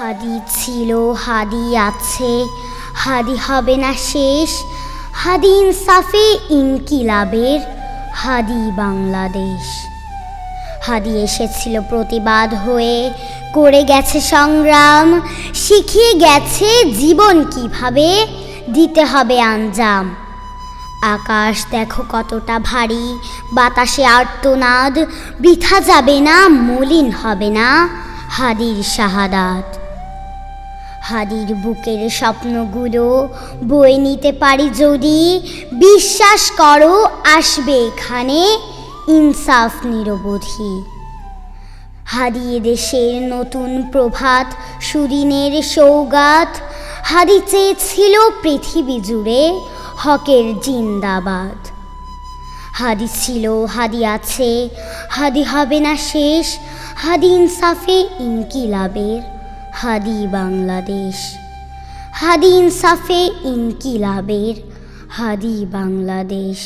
হাদি ছিল, হাদি আছে, হাদি হবে না শেষ। হাদি ইনসাফে ইনকিলাবের, হাদি বাংলাদেশ। হাদি এসেছিল প্রতিবাদ হয়ে, করে গেছে সংগ্রাম, শিখিয়ে গেছে জীবন কিভাবে দিতে হবে আঞ্জাম। আকাশ দেখো কতটা ভারী, বাতাসে আর্তনাদ, বৃথা যাবে না, মলিন হবে না হাদির শাহাদাত। হাদির বুকের স্বপ্নগুলো বয়ে নিতে পারি যদি, বিশ্বাস করো আসবে এখানে ইনসাফ নিরবধি। হাদি দেশের নতুন প্রভাত, সুদিনের সৌগাত। হাদি চেয়েছিল পৃথিবী জুড়ে হকের জিন্দাবাদ। হাদি ছিল, হাদি আছে, হাদি হবে না শেষ। হাদি ইনসাফে ইনকিলাবের, হাদি বাংলাদেশ। হাদি ইনসাফে ইনকিলাবের, হাদি বাংলাদেশ।